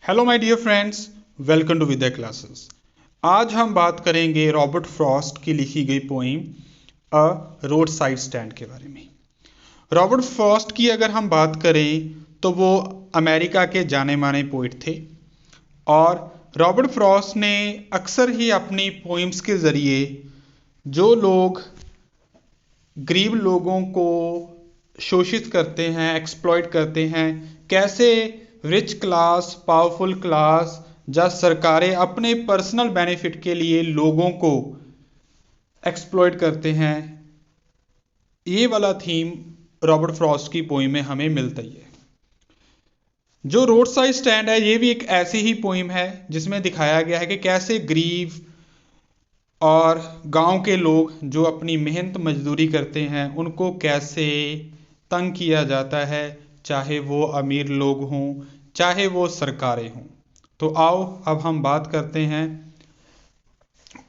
Hello my dear friends, welcome to Vidya classes. आज हम बात करेंगे रॉबर्ट फ्रॉस्ट की लिखी गई poem a road side stand के बारे में। रॉबर्ट फ्रॉस्ट की अगर हम बात करें तो वो अमेरिका के जाने माने पोइट थे और रॉबर्ट फ्रॉस्ट ने अक्सर ही अपनी पोइम्स के ज़रिए जो लोग गरीब लोगों को शोषित करते हैं, एक्सप्लॉइट करते हैं, कैसे रिच क्लास, पावरफुल क्लास या सरकारें अपने पर्सनल बेनिफिट के लिए लोगों को एक्सप्लॉइट करते हैं, ये वाला थीम रॉबर्ट फ्रॉस्ट की पोइम में हमें मिलता ही है। जो रोड साइड स्टैंड है ये भी एक ऐसी ही पोइम है जिसमें दिखाया गया है कि कैसे गरीब और गांव के लोग जो अपनी मेहनत मजदूरी करते हैं उनको कैसे तंग किया जाता है, चाहे वो अमीर लोग हों चाहे वो सरकारें हों। तो आओ अब हम बात करते हैं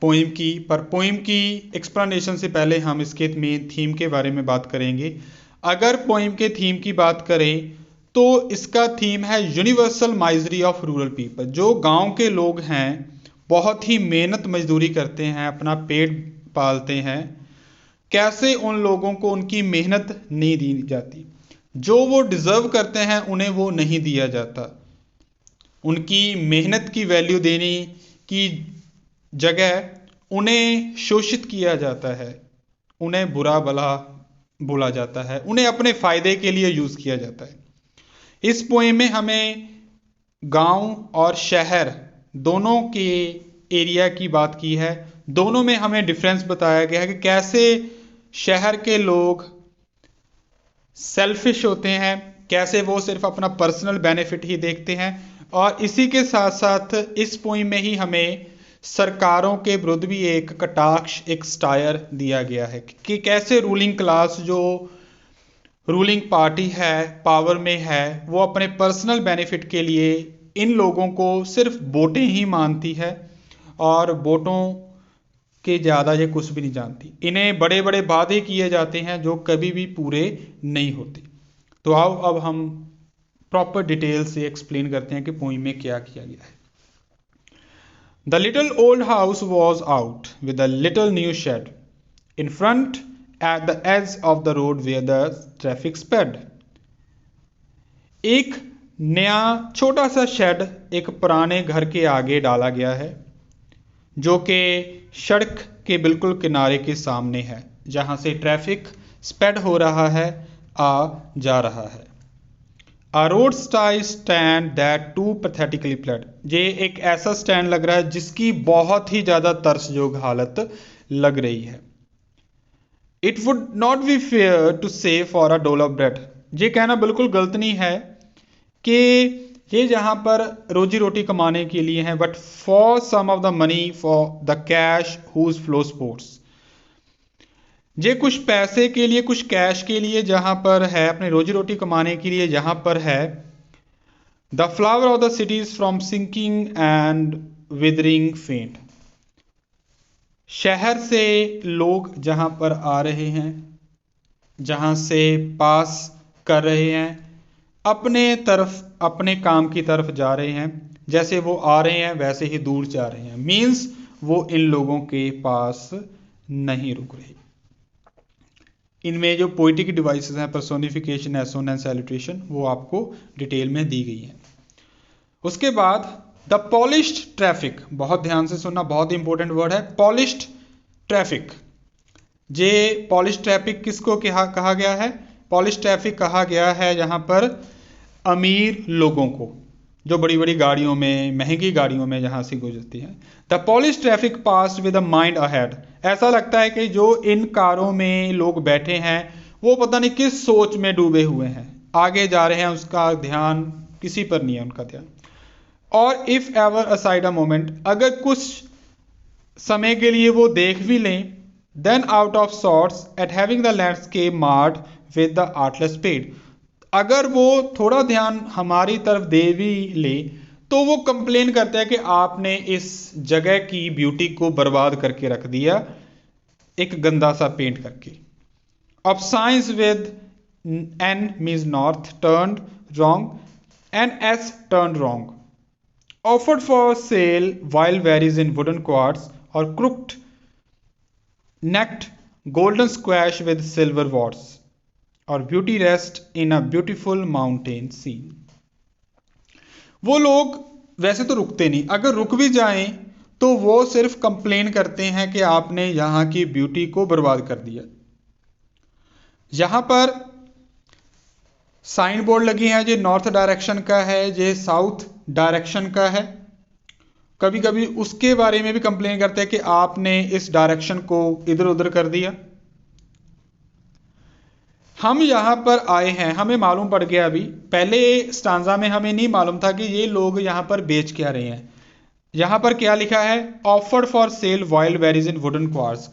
पोइम की। पर पोइम की एक्सप्लेनेशन से पहले हम इसके मेन थीम के बारे में बात करेंगे। अगर पोइम के थीम की बात करें तो इसका थीम है universal misery of rural people. जो गांव के लोग हैं बहुत ही मेहनत मजदूरी करते हैं, अपना पेट पालते हैं, कैसे उन लोगों को उनकी मेहनत नहीं दी जाती, जो वो डिजर्व करते हैं उन्हें वो नहीं दिया जाता। उनकी मेहनत की वैल्यू देने की जगह उन्हें शोषित किया जाता है, उन्हें बुरा भला बोला जाता है, उन्हें अपने फायदे के लिए यूज किया जाता है। इस पोएम में हमें गांव और शहर दोनों के एरिया की बात की है। दोनों में हमें डिफरेंस बताया गया है कि कैसे शहर के लोग सेल्फिश होते हैं, कैसे वो सिर्फ अपना पर्सनल बेनिफिट ही देखते हैं। और इसी के साथ साथ इस पोइम में ही हमें सरकारों के विरुद्ध भी एक कटाक्ष, एक स्टायर दिया गया है कि कैसे रूलिंग क्लास, जो रूलिंग पार्टी है, पावर में है, वो अपने पर्सनल बेनिफिट के लिए इन लोगों को सिर्फ वोटें ही मानती है और वोटों के ज़्यादा ये कुछ भी नहीं जानती। इन्हें बड़े बड़े वादे किए जाते हैं जो कभी भी पूरे नहीं होते। तो आओ अब हम प्रॉपर डिटेल से एक्सप्लेन करते हैं कि पोइम में क्या किया गया है। The little old house was out with a little new shed in front at the edge of the road where the traffic sped. एक नया छोटा सा शेड एक पुराने घर के आगे डाला गया है जो कि सड़क के बिल्कुल किनारे के सामने है, जहां से ट्रैफिक स्पेड हो रहा है, आ जा रहा है। A road side stand that too pathetically pled. ये एक ऐसा स्टैंड लग रहा है जिसकी बहुत ही ज्यादा तरसजोग हालत लग रही है। It would not be fair to say for a dole of bread. ये कहना बिल्कुल गलत नहीं है कि ये जहां पर रोजी रोटी कमाने के लिए है, but for some of the money for the cash whose flow sports. ये कुछ पैसे के लिए, कुछ कैश के लिए जहां पर है, अपने रोजी रोटी कमाने के लिए जहां पर है। The flower of the cities from sinking and withering faint. शहर से लोग जहां पर आ रहे हैं, जहां से पास कर रहे हैं, अपने तरफ, अपने काम की तरफ जा रहे हैं, जैसे वो आ रहे हैं वैसे ही दूर जा रहे हैं। मीन्स वो इन लोगों के पास नहीं रुक रहे। इनमें जो पोइटिक डिवाइसेस हैं, पर्सोनिफिकेशन, एसोनेंस, सैल्यूटेशन, वो आपको डिटेल में दी गई हैं। उसके बाद द पॉलिश्ड ट्रैफिक। बहुत ध्यान से सुनना, बहुत इंपॉर्टेंट वर्ड है पॉलिश्ड ट्रैफिक। जे पॉलिश ट्रैफिक किसको कहा गया है? पॉलिश ट्रैफिक कहा गया है जहां पर अमीर लोगों को, जो बड़ी बड़ी गाड़ियों में, महंगी गाड़ियों में जहां से गुजरती हैं। The polish traffic pass with a mind ahead. ऐसा लगता है कि जो इन कारों में लोग बैठे हैं वो पता नहीं किस सोच में डूबे हुए हैं, आगे जा रहे हैं, उसका ध्यान किसी पर नहीं है उनका ध्यान। और if ever aside a moment, अगर कुछ समय के लिए वो देख भी लें, then out of sorts at having the landscape marred with the artless speed. अगर वो थोड़ा ध्यान हमारी तरफ दे भी ले तो वो कंप्लेन करता है कि आपने इस जगह की ब्यूटी को बर्बाद करके रख दिया, एक गंदा सा पेंट करके। अब science with N means north turned wrong and S turn wrong. Offered for sale wild berries in wooden quarts or crooked necked golden squash with silver warts or beauty rest in a beautiful mountain scene. वो लोग वैसे तो रुकते नहीं, अगर रुक भी जाएं तो वो सिर्फ कंप्लेन करते हैं कि आपने यहां की ब्यूटी को बर्बाद कर दिया। यहां पर साइन बोर्ड लगी है, जो नॉर्थ डायरेक्शन का है, जो साउथ डायरेक्शन का है। कभी कभी उसके बारे में भी कंप्लेन करते हैं कि आपने इस डायरेक्शन को इधर उधर कर दिया। हम यहां पर आए हैं, हमें मालूम पड़ गया, अभी पहले स्टांजा में हमें नहीं मालूम था कि ये लोग यहां पर बेच क्या रहे हैं। यहां पर क्या लिखा है, offered for sale wild berries in wooden quartz.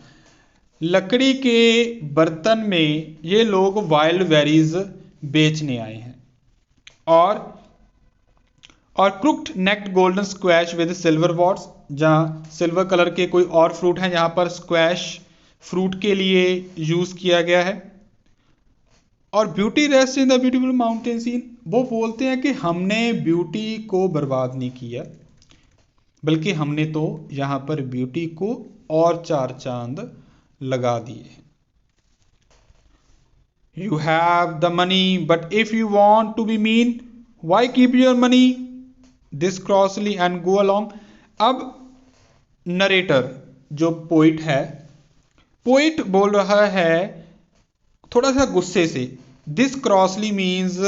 लकड़ी के बर्तन में ये लोग वाइल्ड वेरीज बेचने आए हैं। और crooked necked golden squash with silver warts, जहां सिल्वर कलर के कोई और फ्रूट हैं, यहां पर स्क्वैश फ्रूट के लिए यूज किया गया है। और beauty rest in the beautiful mountain scene, वो बोलते हैं कि हमने ब्यूटी को बर्बाद नहीं किया, बल्कि हमने तो यहां पर ब्यूटी को और चार चांद लगा दिए। You have the money but if you want to be mean why keep your money this crossly and go along. अब नरेटर जो पोइट है, पोइट बोल रहा है थोड़ा सा गुस्से से। दिस क्रॉसली मीन्स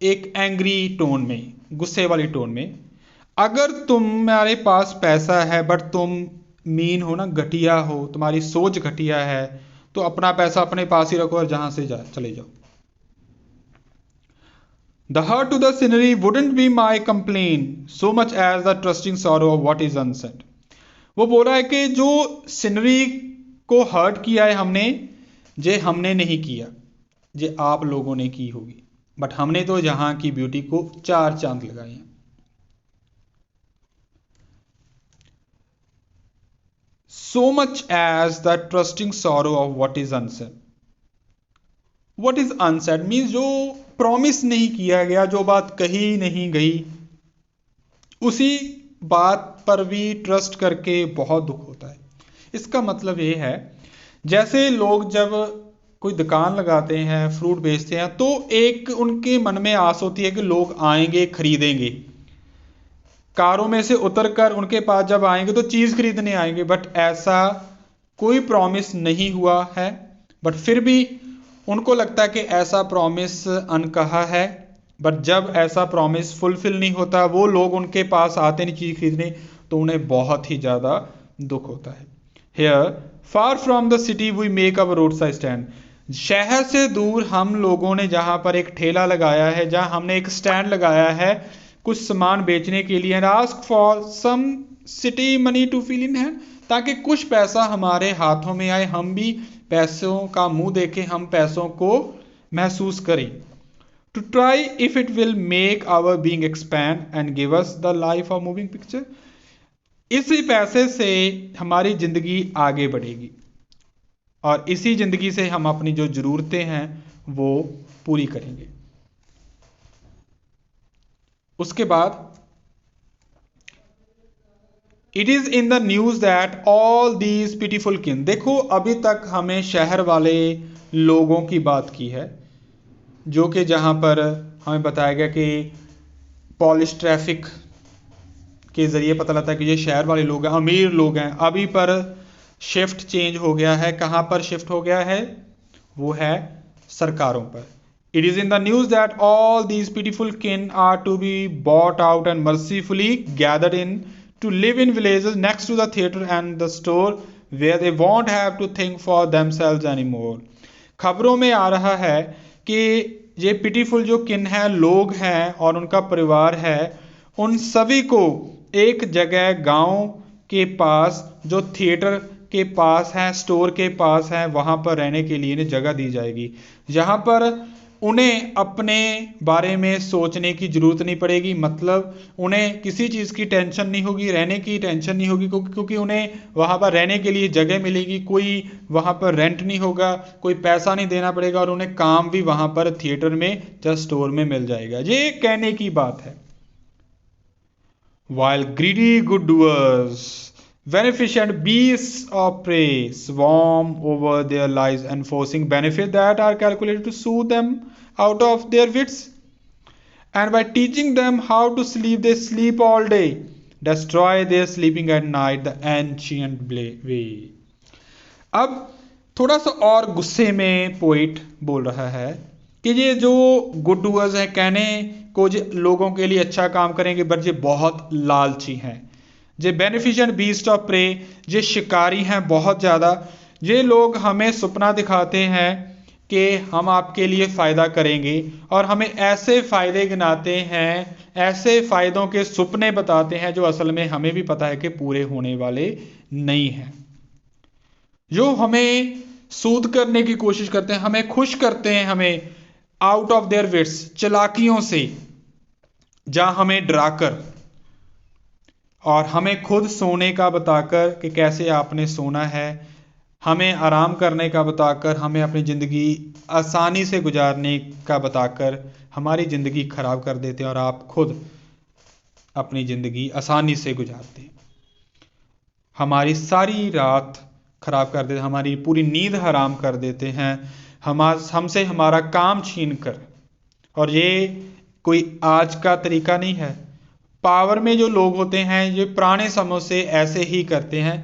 एक एंग्री टोन में, गुस्से वाली टोन में। अगर तुम्हारे पास पैसा है बट तुम मीन हो ना, घटिया हो, तुम्हारी सोच घटिया है, तो अपना पैसा अपने पास ही रखो और जहां से चले जाओ। The hurt to the scenery wouldn't be my complaint so much as the trusting sorrow of what is unsaid। वो बोल रहा है कि जो सीनरी को हर्ट किया है हमने, जे हमने नहीं किया, जे आप लोगों ने की होगी, बट हमने तो जहां की ब्यूटी को चार चांद लगाए हैं। So much as the trusting sorrow of what is unsaid। What is unsaid means जो प्रॉमिस नहीं किया गया, जो बात कही नहीं गई, उसी बात पर भी ट्रस्ट करके बहुत दुख होता है। इसका मतलब ये है, जैसे लोग जब कोई दुकान लगाते हैं, फ्रूट बेचते हैं, तो एक उनके मन में आस होती है कि लोग आएंगे, खरीदेंगे, कारों में से उतरकर उनके पास जब आएंगे तो चीज खरीदने आएंगे। बट ऐसा कोई प्रॉमिस नहीं हुआ है, बट फिर भी उनको लगता है कि ऐसा प्रॉमिस अनकहा है। बट जब ऐसा प्रॉमिस फुलफिल नहीं होता, वो लोग उनके पास आते नहीं चीज खरीदने, तो उन्हें बहुत ही ज्यादा दुख होता है। Here far from the city we make our road side stand. शहर से दूर हम लोगों ने जहां पर एक ठेला लगाया है, जहां हमने एक स्टैंड लगाया है कुछ सामान बेचने के लिए, ask for some city money to feel in hand, ताकि कुछ पैसा हमारे हाथों में आए, हम भी पैसों का मुंह देखें, हम पैसों को महसूस करें। To try if it will make our being expand and give us the life of moving picture. इसी पैसे से हमारी जिंदगी आगे बढ़ेगी और इसी जिंदगी से हम अपनी जो जरूरतें हैं वो पूरी करेंगे। उसके बाद it is in the news that all these pitiful किन। देखो अभी तक हमें शहर वाले लोगों की बात की है, जो कि जहां पर हमें बताया गया कि पॉलिश ट्रैफिक के जरिए पता लगता है कि ये शहर वाले लोग हैं, अमीर लोग हैं। अभी पर शिफ्ट चेंज हो गया है, कहां पर शिफ्ट हो गया है, वो है सरकारों पर। It is in the news that all these pitiful kin are to be bought out and mercifully gathered in to live in villages next to the theatre and the store where they won't have to think for themselves anymore। खबरों में आ रहा है कि ये pitiful जो किन है, लोग हैं और उनका परिवार है, उन सभी को एक जगह गांव के पास जो थिएटर के पास है, स्टोर के पास है, वहां पर रहने के लिए जगह दी जाएगी, जहां पर उन्हें अपने बारे में सोचने की जरूरत नहीं पड़ेगी। मतलब उन्हें किसी चीज की टेंशन नहीं होगी, रहने की टेंशन नहीं होगी, क्योंकि उन्हें वहां पर रहने के लिए जगह मिलेगी, कोई वहां पर रेंट नहीं होगा, कोई पैसा नहीं देना पड़ेगा और उन्हें काम भी वहां पर थिएटर में या स्टोर में मिल जाएगा। ये कहने की बात है। while greedy good doers, beneficent beasts of prey swarm over their lives, enforcing benefits that are calculated to soothe them out of their wits. And by teaching them how to sleep, they sleep all day, destroy their sleeping at night, the ancient way. अब थोड़ा सा और गुस्से में poet बोल रहा है कि ये जो गुड डूअर्स हैं, कहने को जो लोगों के लिए अच्छा काम करेंगे, बट ये बहुत लालची हैं। ये बेनिफिशिएंट बीस्ट ऑफ प्रे, ये शिकारी हैं बहुत ज़्यादा। ये लोग हमें सपना दिखाते हैं कि हम आपके लिए फ़ायदा करेंगे, और हमें ऐसे फ़ायदे गिनाते हैं, ऐसे फ़ायदों के सपने बताते हैं जो असल में हमें भी पता है कि पूरे होने वाले नहीं हैं। जो हमें सूद करने की कोशिश करते हैं, हमें खुश करते हैं, हमें आउट ऑफ देयर विट्स, चालाकियों से, जहां हमें डराकर और हमें खुद सोने का बताकर कि कैसे आपने सोना है, हमें आराम करने का बताकर, हमें अपनी ज़िंदगी आसानी से गुजारने का बताकर हमारी ज़िंदगी खराब कर देते हैं, और आप खुद अपनी ज़िंदगी आसानी से गुजारते हैं। हमारी सारी रात खराब कर देते, हमारी पूरी नींद हराम कर देते हैं, हमसे हमारा काम छीन कर। और ये कोई आज का तरीका नहीं है। पावर में जो लोग होते हैं, ये पुराने समय से ऐसे ही करते हैं,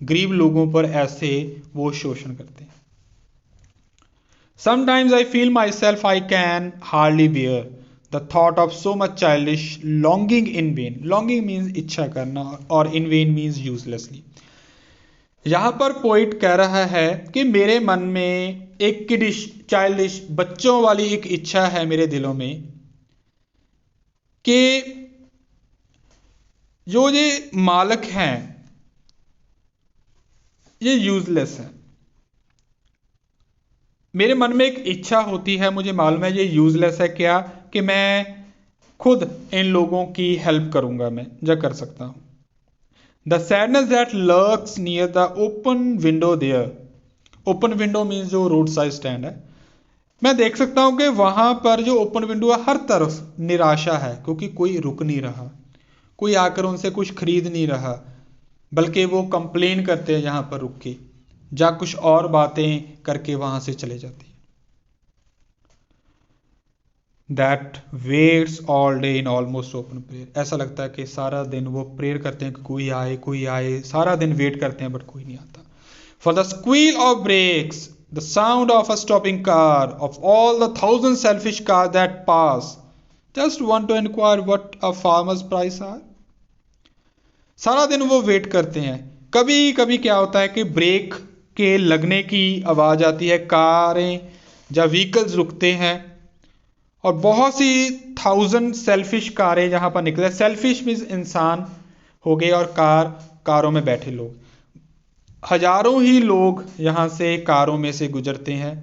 गरीब लोगों पर ऐसे वो शोषण करते हैं। Sometimes I feel myself I can hardly bear the thought of so much childish longing in vain. Longing means इच्छा करना, और in vain means uselessly. यहाँ पर पोइट कह रहा है कि मेरे मन में एक किडिश, चाइल्डिश, बच्चों वाली एक इच्छा है मेरे दिलों में कि जो ये मालिक हैं ये यूजलेस है। मेरे मन में एक इच्छा होती है, मुझे मालूम है ये यूजलेस है, क्या कि मैं खुद इन लोगों की हेल्प करूंगा, मैं जो कर सकता हूं। The sadness that lurks near the open window there. Open window means जो रोड साइड स्टैंड है, मैं देख सकता हूं कि वहां पर जो ओपन विंडो है, हर तरफ निराशा है, क्योंकि कोई रुक नहीं रहा, कोई आकर उनसे कुछ खरीद नहीं रहा, बल्कि वो कंप्लेन करते हैं यहाँ पर रुक के, जा कुछ और बातें करके वहां से चले जाते हैं। That waits all day in almost open prayer. ऐसा लगता है कि सारा दिन वो प्रेयर करते हैं कि कोई आए कोई आए, सारा दिन वेट करते हैं बट कोई नहीं आता। For the squeal of brakes, the sound of a stopping car, of all the thousand selfish cars that pass, just want to inquire what a farmer's price are. सारा दिन वो वेट करते हैं। कभी कभी क्या होता है कि ब्रेक के लगने की आवाज आती है, कारें या व्हीकल्स रुकते हैं, और बहुत सी थाउजेंड सेल्फिश कारें जहां पर निकले। सेल्फिश मीन्स इंसान हो गए, और कारों में बैठे लोग, हजारों ही लोग यहां से कारों में से गुजरते हैं।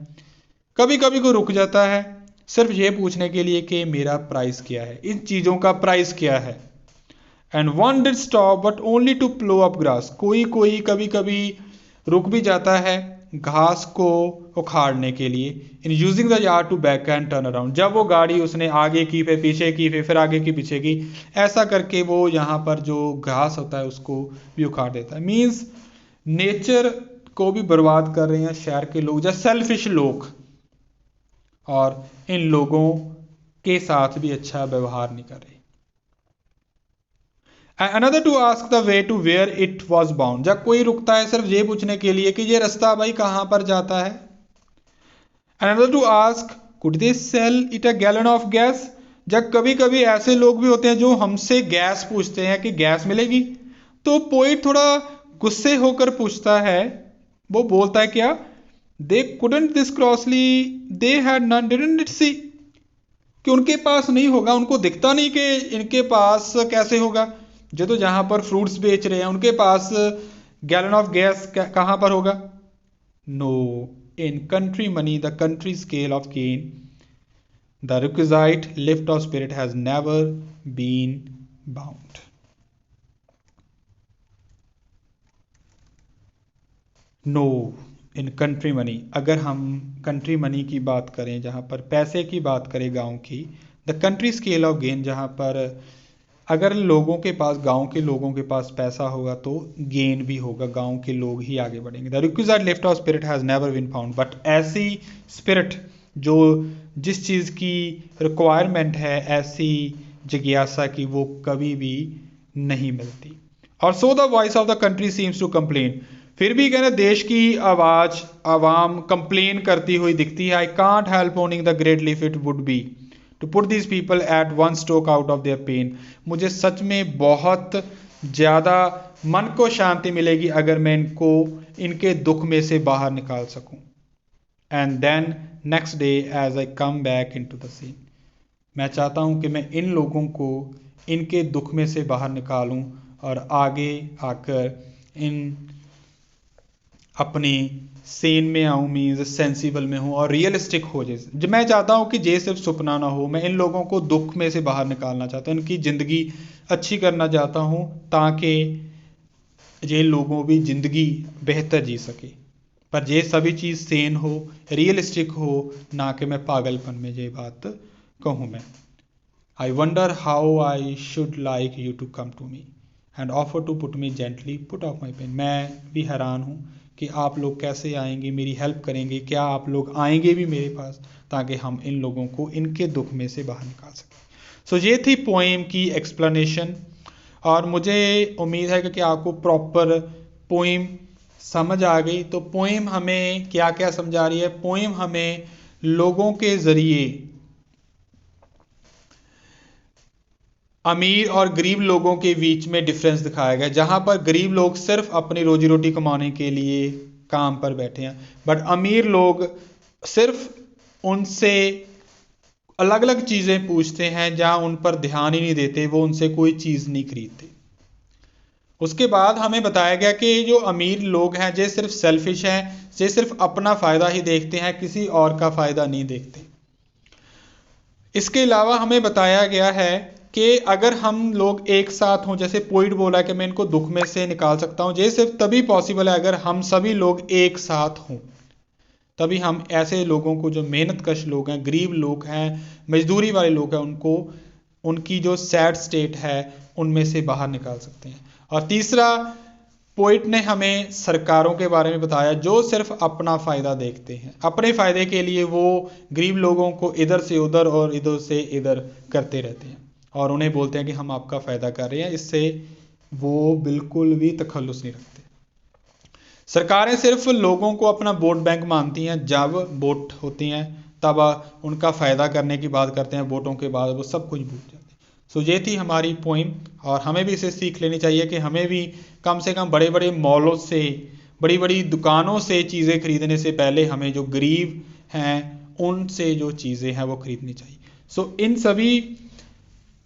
कभी कभी कोई रुक जाता है सिर्फ ये पूछने के लिए कि मेरा प्राइस क्या है, इन चीजों का प्राइस क्या है। And one did stop but only to plough up grass. कोई कभी कभी रुक भी जाता है घास को उखाड़ने के लिए। In using the yard to back and turn around, जब वो गाड़ी उसने आगे की, फिर पीछे की, फिर आगे की, पीछे की, ऐसा करके वो यहाँ पर जो घास होता है उसको भी उखाड़ देता है। मीन्स नेचर को भी बर्बाद कर रहे हैं शहर के लोग, जैसे सेल्फिश लोग, और इन लोगों के साथ भी अच्छा व्यवहार नहीं कर रहे। Another to ask the way to where it was bound. जब कोई रुकता है सिर्फ ये पूछने के लिए कि ये रास्ता भाई कहाँ पर जाता है। Another to ask could they sell it a gallon of gas. जब कभी कभी ऐसे लोग भी होते हैं जो हमसे गैस पूछते हैं कि गैस मिलेगी, तो पोइट थोड़ा गुस्से होकर पूछता है, वो बोलता है क्या, they couldn't this crossly, they had none, didn't it see, कि उनके पास नहीं होगा, उनको दिखता नहीं कि इनके पास कैसे होगा। जो तो जहां पर फ्रूट्स बेच रहे हैं उनके पास गैलन ऑफ गैस कहां पर होगा। No, in country money, the country scale of gain, the requisite lift of spirit has never been bound. No, in country money, अगर हम कंट्री मनी की बात करें, जहां पर पैसे की बात करें गांव की, the country scale of gain, जहां पर अगर लोगों के पास, गांव के लोगों के पास पैसा होगा तो गेन भी होगा, गांव के लोग ही आगे बढ़ेंगे। The requisite lift of spirit has never been found, but ऐसी स्पिरिट जो जिस चीज़ की रिक्वायरमेंट है, ऐसी जिज्ञासा की, वो कभी भी नहीं मिलती। और so the voice of the country seems to complain, फिर भी कहना देश की आवाज़ आवाम कंप्लेन करती हुई दिखती है। I can't help owning the great लिफ it would be to put this people at one stroke out of their pen. मुझे सच में बहुत ज़्यादा मन को शांति मिलेगी अगर मैं इनको इनके दुख में से बाहर निकाल सकूं। And then next day as I come back into the scene, मैं चाहता हूं कि मैं इन लोगों को इनके दुख में से बाहर निकालूं और आगे आकर इन अपनी सेन में आऊँ, मीन्स सेंसिबल में हूँ और रियलिस्टिक हो। जैसे मैं चाहता हूँ कि ये सिर्फ सपना ना हो, मैं इन लोगों को दुख में से बाहर निकालना चाहता हूँ, इनकी ज़िंदगी अच्छी करना चाहता हूँ ताकि ये लोगों भी ज़िंदगी बेहतर जी सके। पर ये सभी चीज़ सेन हो, रियलिस्टिक हो, ना कि मैं पागलपन में ये बात कहूँ। मैं I wonder how I should like you to come to me and offer to put me gently put off my pain. मैं भी हैरान हूँ कि आप लोग कैसे आएंगे, मेरी हेल्प करेंगे, क्या आप लोग आएंगे भी मेरे पास ताकि हम इन लोगों को इनके दुख में से बाहर निकाल सकें। सो ये थी पोएम की एक्सप्लेनेशन, और मुझे उम्मीद है कि आपको प्रॉपर पोएम समझ आ गई। तो पोएम हमें क्या क्या समझा रही है? पोएम हमें लोगों के ज़रिए अमीर और गरीब लोगों के बीच में डिफरेंस दिखाया गया, जहां पर गरीब लोग सिर्फ अपनी रोजी रोटी कमाने के लिए काम पर बैठे हैं, बट अमीर लोग सिर्फ उनसे अलग अलग चीज़ें पूछते हैं, जहां उन पर ध्यान ही नहीं देते, वो उनसे कोई चीज़ नहीं खरीदते। उसके बाद हमें बताया गया कि जो अमीर लोग हैं ये सिर्फ सेल्फिश हैं, ये सिर्फ अपना फ़ायदा ही देखते हैं, किसी और का फ़ायदा नहीं देखते। इसके अलावा हमें बताया गया है कि अगर हम लोग एक साथ हों, जैसे पोइट बोला कि मैं इनको दुख में से निकाल सकता हूं, ये सिर्फ तभी पॉसिबल है अगर हम सभी लोग एक साथ हों, तभी हम ऐसे लोगों को, जो मेहनत कश लोग हैं, गरीब लोग हैं, मजदूरी वाले लोग हैं, उनको उनकी जो सैड स्टेट है उनमें से बाहर निकाल सकते हैं। और तीसरा, पोइट ने हमें सरकारों के बारे में बताया जो सिर्फ अपना फ़ायदा देखते हैं, अपने फ़ायदे के लिए वो गरीब लोगों को इधर से उधर और इधर से इधर करते रहते हैं और उन्हें बोलते हैं कि हम आपका फ़ायदा कर रहे हैं। इससे वो बिल्कुल भी तखल्लुस नहीं रखते। सरकारें सिर्फ लोगों को अपना वोट बैंक मानती हैं, जब वोट होती हैं तब उनका फ़ायदा करने की बात करते हैं, वोटों के बाद वो सब कुछ भूल जाते हैं। सो ये थी हमारी पोइम, और हमें भी इसे सीख लेनी चाहिए कि हमें भी कम से कम बड़े बड़े मॉलों से, बड़ी बड़ी दुकानों से चीज़ें खरीदने से पहले हमें जो गरीब हैं उनसे जो चीज़ें हैं वो खरीदनी चाहिए। सो इन सभी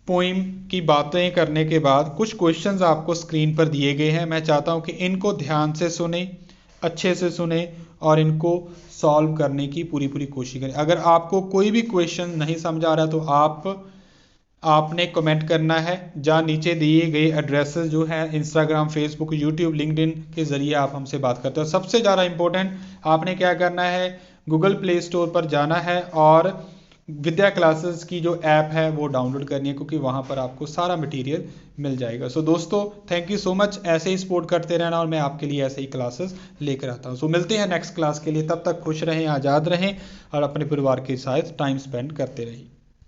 पोइम की बातें करने के बाद कुछ क्वेश्चंस आपको स्क्रीन पर दिए गए हैं। मैं चाहता हूं कि इनको ध्यान से सुने, अच्छे से सुने और इनको सॉल्व करने की पूरी कोशिश करें। अगर आपको कोई भी क्वेश्चन नहीं समझ आ रहा तो आपने कमेंट करना है, जहाँ नीचे दिए गए एड्रेसेस जो हैं इंस्टाग्राम, फेसबुक, यूट्यूब, लिंक्डइन के ज़रिए आप हमसे बात करते हो। सबसे ज़्यादा इंपॉर्टेंट, आपने क्या करना है, गूगल प्ले स्टोर पर जाना है और विद्या क्लासेस की जो ऐप है वो डाउनलोड करनी है, क्योंकि वहाँ पर आपको सारा मटेरियल मिल जाएगा। सो दोस्तों, थैंक यू सो मच, ऐसे ही सपोर्ट करते रहना और मैं आपके लिए ऐसे ही क्लासेस लेकर आता हूँ। सो मिलते हैं नेक्स्ट क्लास के लिए, तब तक खुश रहें, आज़ाद रहें और अपने परिवार के साथ टाइम स्पेंड करते रहें।